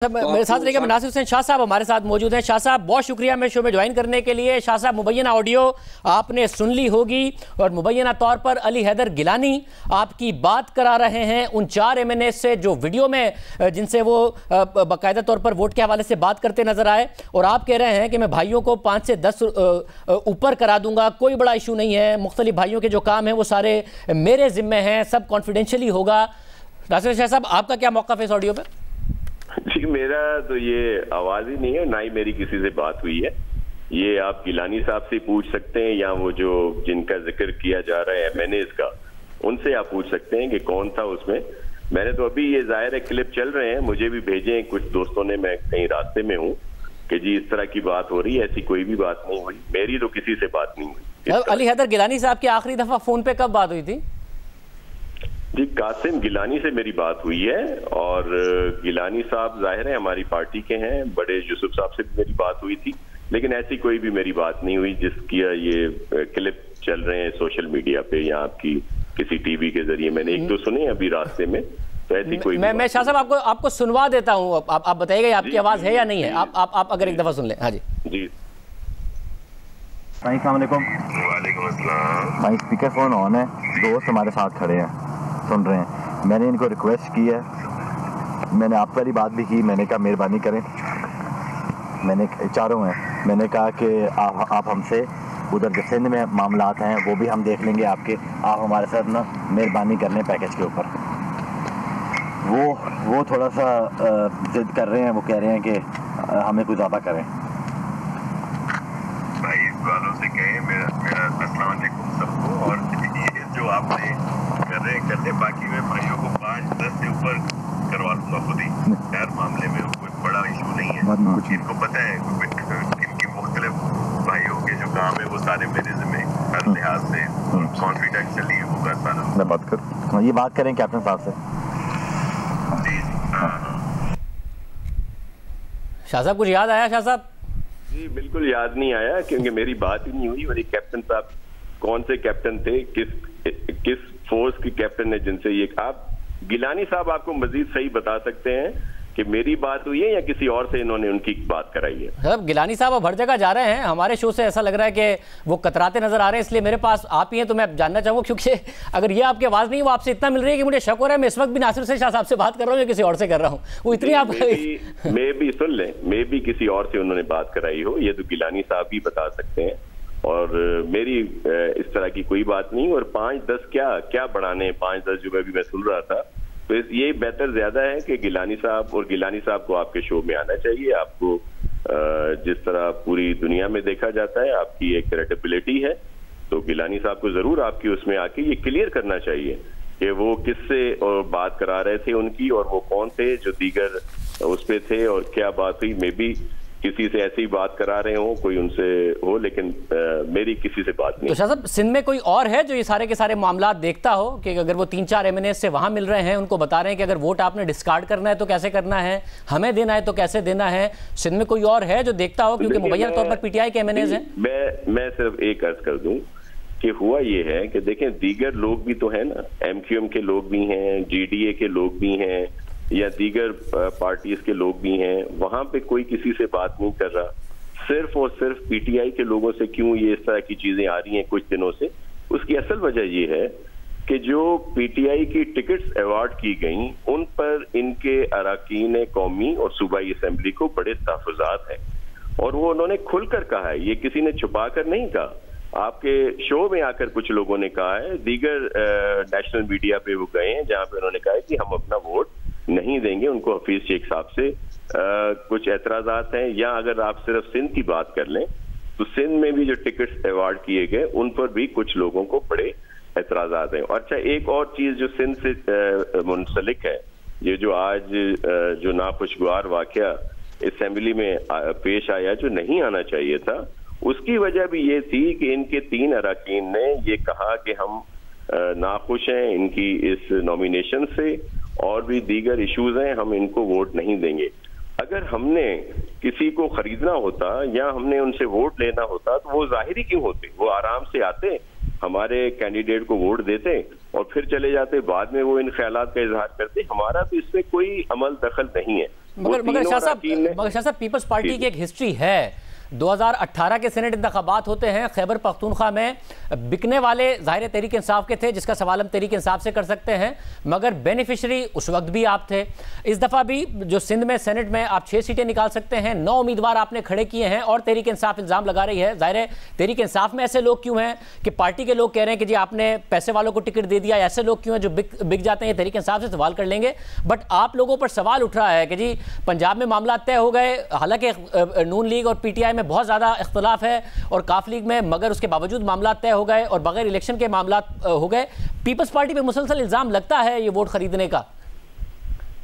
मेरे साथ रहेंगे नासिर हुसैन शाह साहब हमारे साथ मौजूद हैं। शाह साहब बहुत शुक्रिया मैं शो में ज्वाइन करने के लिए। शाह साहब मुबैना ऑडियो आपने सुन ली होगी और मुबैना तौर पर अली हैदर गिलानी आपकी बात करा रहे हैं उन 4 MNA से जो वीडियो में जिनसे वो बाकायदा तौर पर वोट के हवाले से बात करते नजर आए, और आप कह रहे हैं कि मैं भाइयों को 5 से 10 ऊपर करा दूंगा, कोई बड़ा इशू नहीं है, मुख्तलिफ भाइयों के जो काम है वो सारे मेरे जिम्मे हैं, सब कॉन्फिडेंशियली होगा। नासिर शाह साहब आपका क्या मौक़िफ़ है इस ऑडियो पर? जी मेरा तो ये आवाज ही नहीं है, ना ही मेरी किसी से बात हुई है। ये आप गिलानी साहब से पूछ सकते हैं या वो जो जिनका जिक्र किया जा रहा है MNAs का, उनसे आप पूछ सकते हैं कि कौन था उसमें। मैंने तो अभी ये जाहिर है क्लिप चल रहे हैं, मुझे भी भेजे हैं कुछ दोस्तों ने, मैं कहीं रास्ते में हूँ कि जी इस तरह की बात हो रही है। ऐसी कोई भी बात नहीं हुई, मेरी तो किसी से बात नहीं हुई। अली हैदर गिलानी साहब की आखिरी दफा फोन पे कब बात हुई थी? जी कासिम गिलानी से मेरी बात हुई है, और गिलानी साहब जाहिर है हमारी पार्टी के हैं, बड़े यूसुफ साहब से भी मेरी बात हुई थी, लेकिन ऐसी कोई भी मेरी बात नहीं हुई जिसकी ये क्लिप चल रहे हैं सोशल मीडिया पे या आपकी किसी टीवी के जरिए। मैंने एक दो सुने अभी रास्ते में, तो ऐसी कोई मैं शाह साहब आपको सुनवा देता हूँ, आप बताइएगा आपकी आवाज है या नहीं है। आप अगर एक दफा सुन लें। हाँ जी जी। अस्सलाम वालेकुम। वालेकुम अस्सलाम। भाई स्पीकर फोन ऑन है, दोस्त हमारे साथ खड़े हैं, सुन रहे हैं। मैंने इनको रिक्वेस्ट की है, मैंने आप वाली बात भी की, मैंने कहा मेहरबानी करें, मैंने चारों हैं, मैंने कहा कि आप हमसे उधर जो सिंध में मामलात हैं वो भी हम देख लेंगे आपके, आप हमारे साथ ना मेहरबानी कर लें पैकेज के ऊपर। वो थोड़ा सा जिद कर रहे हैं, वो कह रहे हैं कि हमें कुछ ज़्यादा करें। भाई इस वालों से कहें मेरा अस्सलाम वालेकुम सबको, और ये जो आपने कर रहे बाकी मैं भाइयों को 5-10 से ऊपर करवा लूंगा खुद ही। खैर मामले में कोई बड़ा इशू नहीं है, इनको पता है इनके मुख्तलिफ भाइयों के जो काम है वो सारे मेरे जिम्मे हर लिहाज से कॉन्फिडेंशियली होगा सारा। मैं बात कर ये बात करें कैप्टन साहब से। जी शाह साहब कुछ याद आया? शाह साहब जी बिल्कुल याद नहीं आया, क्योंकि मेरी बात ही नहीं हुई। और कैप्टन साहब कौन से कैप्टन थे, किस फोर्स के कैप्टन है जिनसे ये? आप गिलानी साहब आपको मजीद सही बता सकते हैं कि मेरी बात हुई है या किसी और से इन्होंने उनकी बात कराई है। साहब गिलानी साहब अब हर जगह जा रहे हैं, हमारे शो से ऐसा लग रहा है कि वो कतराते नजर आ रहे हैं, इसलिए मेरे पास आप ही हैं, तो मैं जानना चाहूंगा, क्योंकि अगर ये आपकी आवाज नहीं, वो आपसे इतना मिल रही है कि मुझे शक हो रहा है मैं इस वक्त भी नासिर हुसैन शाह साहब से बात कर रहा हूँ या किसी और से कर रहा हूँ। वो इतनी आप मैं भी सुन लें, मैं भी किसी और से उन्होंने बात कराई हो, ये तो गिलानी साहब ही बता सकते हैं, और मेरी इस तरह की कोई बात नहीं। और 5-10 क्या बढ़ाने, 5-10 जो मैं सुन रहा था, तो ये बेहतर ज्यादा है कि गिलानी साहब, और गिलानी साहब को आपके शो में आना चाहिए। आपको जिस तरह पूरी दुनिया में देखा जाता है, आपकी एक क्रेडिबिलिटी है, तो गिलानी साहब को जरूर आपकी उसमें आके ये क्लियर करना चाहिए कि वो किससे और बात करा रहे थे उनकी, और वो कौन थे जो दीगर उस पे थे, और क्या बात हुई। मे बी किसी से ऐसी बात करा रहे हो, कोई उनसे हो, लेकिन मेरी किसी से बात नहीं। तो शाह साहब सिंध में कोई और है जो ये सारे के सारे मामला देखता हो कि अगर वो 3-4 MNA से वहां मिल रहे हैं, उनको बता रहे हैं कि अगर वोट आपने डिस्कार्ड करना है तो कैसे करना है, हमें देना है तो कैसे देना है, सिंध में कोई और है जो देखता हो? क्योंकि मुबैना तौर पर PTI के MNAs हैं। मैं सिर्फ एक अर्ज कर दूं कि हुआ ये है कि देखें दीगर लोग भी तो है ना, MQM के लोग भी हैं, GDA के लोग भी हैं, या दीगर पार्टीज के लोग भी हैं, वहां पे कोई किसी से बात नहीं कर रहा। सिर्फ और सिर्फ PTI के लोगों से क्यों ये इस तरह की चीजें आ रही हैं कुछ दिनों से? उसकी असल वजह ये है कि जो PTI की टिकट्स अवार्ड की गई, उन पर इनके अरकान कौमी और सूबाई असेंबली को बड़े तहफ़्फ़ुज़ात हैं, और वो उन्होंने खुलकर कहा है, ये किसी ने छुपा कर नहीं कहा। आपके शो में आकर कुछ लोगों ने कहा है, दीगर नेशनल मीडिया पे वो गए हैं जहां पे उन्होंने कहा है कि हम अपना वोट नहीं देंगे। उनको हफीज शेख साहब से कुछ एतराजात हैं। या अगर आप सिर्फ सिंध की बात कर लें तो सिंध में भी जो टिकट्स अवार्ड किए गए उन पर भी कुछ लोगों को बड़े एतराजात हैं। अच्छा, एक और चीज जो सिंध से मुंसलिक है, ये जो आज जो नाखुशगवार वाकया असेंबली में पेश आया जो नहीं आना चाहिए था, उसकी वजह भी ये थी कि इनके 3 अरकान ने ये कहा कि हम नाखुश हैं इनकी इस नॉमिनेशन से, और भी दीगर इश्यूज हैं, हम इनको वोट नहीं देंगे। अगर हमने किसी को खरीदना होता या हमने उनसे वोट लेना होता तो वो जाहिर क्यों होते, वो आराम से आते, हमारे कैंडिडेट को वोट देते और फिर चले जाते, बाद में वो इन ख्यालात का इजहार करते। हमारा तो इसमें कोई अमल दखल नहीं है। मगर शाह साहब पीपल्स पार्टी की एक हिस्ट्री है। 2018 के सेनेट इंतखाबात होते हैं, खैबर पख्तूनख्वा में बिकने वाले ज़ाहिर तहरीक इंसाफ के थे, जिसका सवाल हम तहरीक इंसाफ से कर सकते हैं, मगर बेनिफिशरी उस वक्त भी आप थे। इस दफ़ा भी जो सिंध में सेनेट में आप 6 सीटें निकाल सकते हैं, 9 उम्मीदवार आपने खड़े किए हैं और तहरीक इंसाफ इल्ज़ाम लगा रही है। ज़ाहिर है तहरीक इंसाफ में ऐसे लोग क्यों हैं कि पार्टी के लोग कह रहे हैं कि जी आपने पैसे वालों को टिकट दे दिया, ऐसे लोग क्यों हैं जो बिक जाते हैं, तहरीक इंसाफ से सवाल कर लेंगे। बट आप लोगों पर सवाल उठ रहा है कि जी पंजाब में मामला तय हो गए, हालांकि नून लीग और PTI में बहुत ज़्यादा इख्तलाफ है और काफ लीग में, मगर उसके बावजूद मामला तय हो गए और बगैर इलेक्शन के मामला हो गए। पीपल्स पार्टी पे मुसलसल इल्जाम लगता है ये वोट खरीदने का।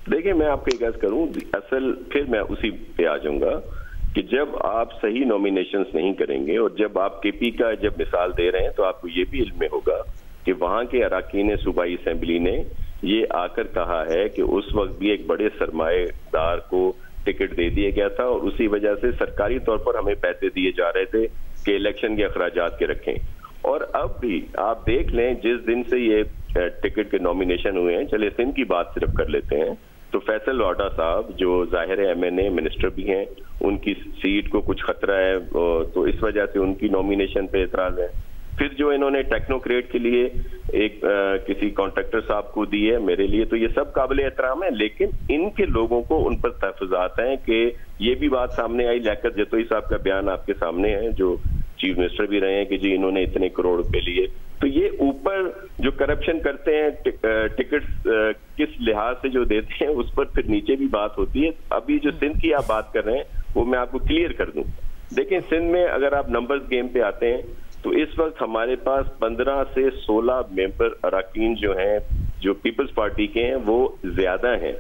देखिए मैं आपको एक अर्ज करूं, असल फिर मैं उसी पे आ जाऊंगा कि जब आप सही नॉमिनेशंस नहीं करेंगे और जब आप KP का जब मिसाल दे रहे हैं तो आपको ये भी इल्म में होगा कि वहां के अराकीन सूबाई असेंबली ने ये आकर कहा है कि उस वक्त भी एक बड़े सरमाएदार को टिकट दे दिया गया था और उसी वजह से सरकारी तौर पर हमें पैसे दिए जा रहे थे कि इलेक्शन के अखराजात के रखें। और अब भी आप देख लें, जिस दिन से ये टिकट के नॉमिनेशन हुए हैं, चले सिंध की बात सिर्फ कर लेते हैं, तो फैसल वाडा साहब जो जाहिर MNA मिनिस्टर भी हैं, उनकी सीट को कुछ खतरा है तो इस वजह से उनकी नॉमिनेशन पे एतराज है। फिर जो इन्होंने टेक्नोक्रेट के लिए एक किसी कॉन्ट्रैक्टर साहब को दी है, मेरे लिए तो ये सब काबिल एहतराम है, लेकिन इनके लोगों को उन पर तहफुजात हैं कि ये भी बात सामने आई, लियाकत जतोई साहब का बयान आपके सामने है जो चीफ मिनिस्टर भी रहे हैं कि जी इन्होंने इतने करोड़ रुपए लिए। तो ये ऊपर जो करप्शन करते हैं टिकट किस लिहाज से जो देते हैं उस पर फिर नीचे भी बात होती है। अभी जो सिंध की आप बात कर रहे हैं वो मैं आपको क्लियर कर दूं। देखिए सिंध में अगर आप नंबर्स गेम पे आते हैं तो इस वक्त हमारे पास 15 से 16 मेंबर अराकीन जो हैं जो पीपल्स पार्टी के हैं वो ज्यादा हैं,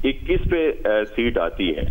21 पे सीट आती है।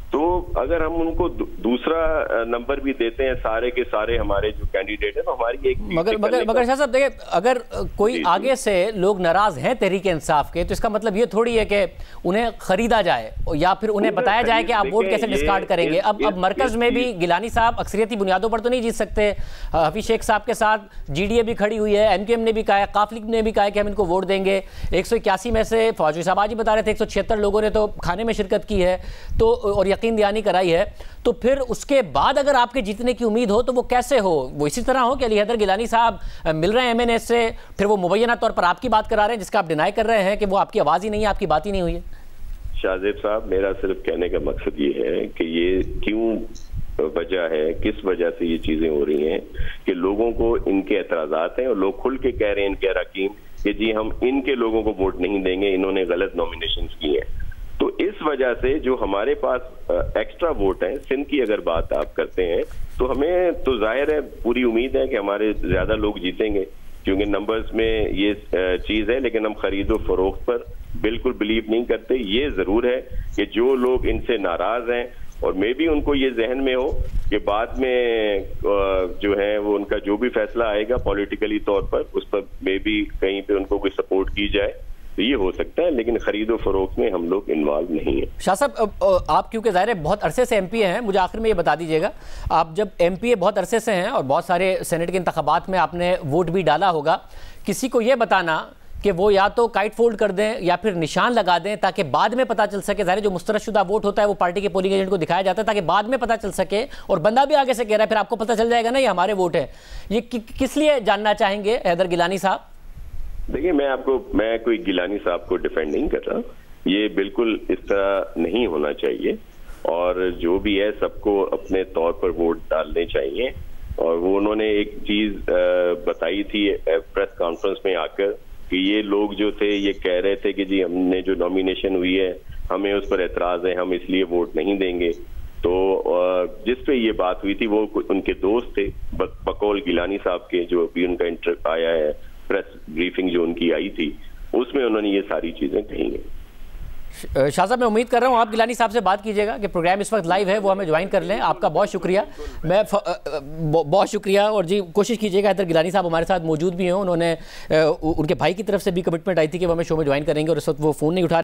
तो अगर हम उनको दूसरा नंबर भी देते हैं सारे के सारे हमारे जो कैंडिडेट हैं तो हमारी एक मगर शाह साहब देखिए, अगर कोई आगे से लोग नाराज हैं तहरीक इंसाफ के तो इसका मतलब ये थोड़ी है कि उन्हें खरीदा जाए या फिर उन्हें बताया जाए कि आप वोट कैसे डिस्कार्ड करेंगे। अब मरकज में भी गिलानी साहब अक्सरियती बुनियादों पर तो नहीं जीत सकते, हफीज शेख साहब के साथ GDA भी खड़ी हुई है, MQM ने भी कहा है, काफ लीग ने भी कहा है कि हम इनको वोट देंगे। 181 में से फौजी साहब आज ही बता रहे थे 176 लोगों ने तो खाने में शिरकत की है तो और यकीन दयानी कराई है। तो फिर उसके बाद अगर आपके जीतने की उम्मीद हो तो वो कैसे हो? वो इसी तरह हो कि अली हैदर गिलानी साहब मिल रहे हैं MNA से, फिर वो मुबैना तौर पर आपकी बात करा रहे हैं जिसका आप डिनाई कर रहे हैं कि वो आपकी आवाज ही नहीं है, आपकी बात ही नहीं हुई है। शाहजेब साहब, मेरा सिर्फ कहने का मकसद ये है कि ये क्यों वजह है, किस वजह से ये चीजें हो रही हैं कि लोगों को इनके एतराजात हैं और लोग खुल के कह रहे हैं इनके अराकीन कि जी हम इनके लोगों को वोट नहीं देंगे, इन्होंने गलत नॉमिनेशन की है। तो इस वजह से जो हमारे पास एक्स्ट्रा वोट है, सिंध की अगर बात आप करते हैं तो हमें तो जाहिर है पूरी उम्मीद है कि हमारे ज्यादा लोग जीतेंगे क्योंकि नंबर्स में ये चीज है, लेकिन हम खरीदो फरोख्त पर बिल्कुल बिलीव नहीं करते। ये जरूर है कि जो लोग इनसे नाराज हैं और मे भी उनको ये जहन में हो कि बाद में जो है वो उनका जो भी फैसला आएगा पॉलिटिकली तौर पर उस पर मे भी कहीं पे उनको कोई सपोर्ट की जाए, तो ये हो सकता है, लेकिन खरीदो फरोख्त में हम लोग इन्वॉल्व नहीं है। शाह साहब, आप क्योंकि ज़ाहिर है बहुत अरसे से MPA हैं, मुझे आखिर में ये बता दीजिएगा, आप जब MPA बहुत अरसे से हैं और बहुत सारे सेनेट के इंतखाबात में आपने वोट भी डाला होगा, किसी को ये बताना कि वो या तो काइट फोल्ड कर दें या फिर निशान लगा दें ताकि बाद में पता चल सके, ज़ाहिर जो मुस्तरदशुदा वोट होता है वो पार्टी के पोलिंग एजेंट को दिखाया जाता है ताकि बाद में पता चल सके और बंदा भी आगे से कह रहा है फिर आपको पता चल जाएगा ना ये हमारे वोट है। ये किस लिए जानना चाहेंगे हैदर गिलानी साहब? देखिए मैं कोई गिलानी साहब को डिफेंड नहीं कर रहा, ये बिल्कुल इस तरह नहीं होना चाहिए और जो भी है सबको अपने तौर पर वोट डालने चाहिए। और वो उन्होंने एक चीज बताई थी प्रेस कॉन्फ्रेंस में आकर कि ये लोग जो थे ये कह रहे थे कि जी हमने जो नॉमिनेशन हुई है हमें उस पर एतराज है, हम इसलिए वोट नहीं देंगे। तो जिस पे ये बात हुई थी वो उनके दोस्त थे बकौल गिलानी साहब के, जो भी उनका इंटरव्यू आया है, प्रेस ब्रीफिंग जो उनकी आई थी उसमें उन्होंने ये सारी चीजें कही हैं। शाह साहब, मैं उम्मीद कर रहा हूँ आप गिलानी साहब से बात कीजिएगा कि प्रोग्राम इस वक्त लाइव है, वो हमें ज्वाइन कर लें। आपका बहुत शुक्रिया, मैं बहुत शुक्रिया। और जी कोशिश कीजिएगा हैदर गिलानी साहब हमारे साथ मौजूद भी हों, उन्होंने उनके भाई की तरफ से भी कमिटमेंट आई थी कि वो हमें शो में ज्वाइन करेंगे और इस वक्त वो फ़ोन नहीं उठा